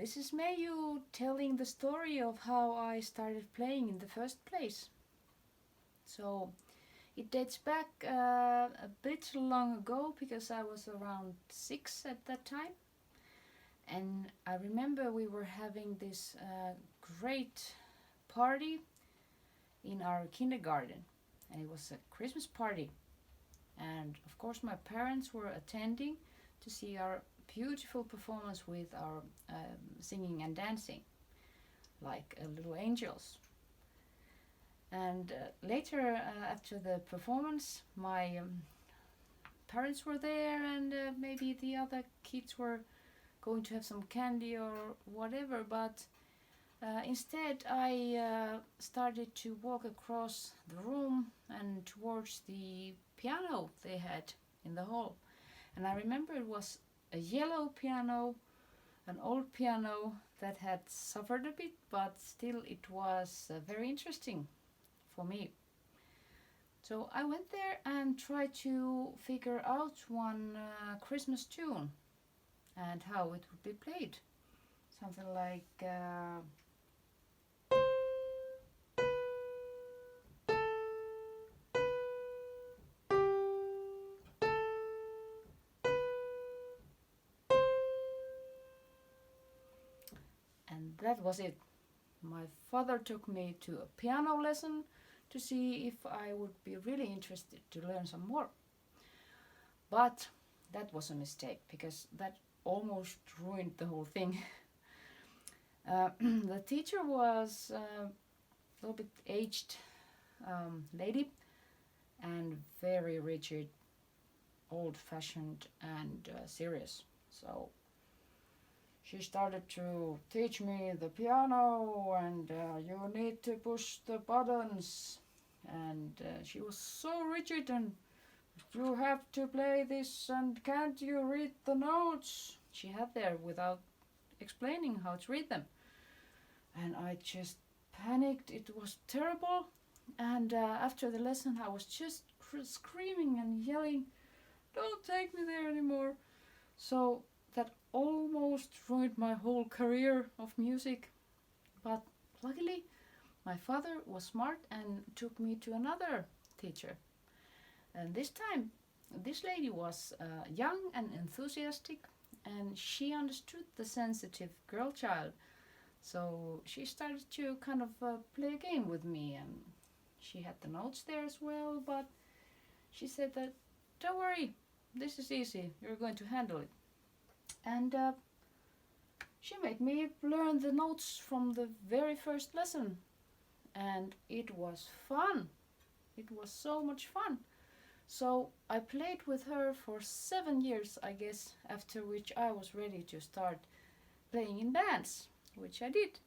This is Meiju telling the story of how I started playing in the first place. So it dates back a bit long ago because I was around 6 at that time. And I remember we were having this great party in our kindergarten, and it was a Christmas party. And of course, my parents were attending to see our beautiful performance with our singing and dancing, like little angels. And later, after the performance, my parents were there, and maybe the other kids were going to have some candy or whatever, but instead I started to walk across the room and towards the piano they had in the hall. And I remember it was a yellow piano, an old piano that had suffered a bit, but still it was very interesting for me. So I went there and tried to figure out one Christmas tune and how it would be played. Something like and that was it. My father took me to a piano lesson to see if I would be really interested to learn some more. But that was a mistake because that almost ruined the whole thing. The teacher was a little bit aged lady and very rigid, old-fashioned and serious. So she started to teach me the piano, and you need to push the buttons, and she was so rigid, and you have to play this, and can't you read the notes? She had there without explaining how to read them. And I just panicked. It was terrible. And after the lesson I was just screaming and yelling, "Don't take me there anymore." So that almost ruined my whole career of music. But luckily my father was smart and took me to another teacher. And this time this lady was young and enthusiastic, and she understood the sensitive girl child. So she started to kind of play a game with me, and she had the notes there as well, but she said that, "Don't worry, this is easy, you're going to handle it." And she made me learn the notes from the very first lesson, and it was fun. It was so much fun. So I played with her for 7 years, I guess, after which I was ready to start playing in bands, which I did.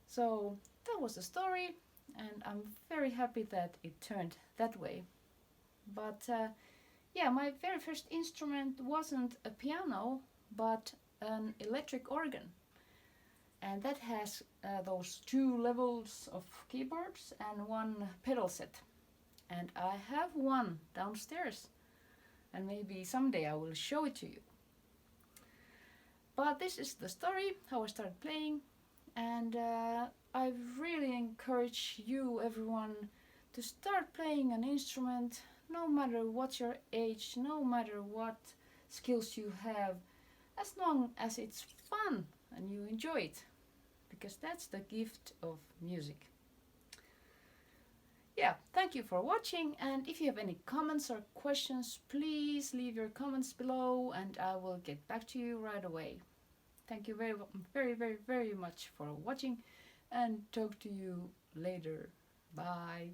So that was the story, and I'm very happy that it turned that way. But yeah, my very first instrument wasn't a piano, but an electric organ. And that has those 2 levels of keyboards and 1 pedal set. And I have one downstairs, and maybe someday I will show it to you. But this is the story, how I started playing, and I really encourage you, everyone, to start playing an instrument, no matter what your age, no matter what skills you have, as long as it's fun and you enjoy it, because that's the gift of music. Yeah, thank you for watching, and if you have any comments or questions, please leave your comments below and I will get back to you right away. Thank you very much for watching, and talk to you later. Bye.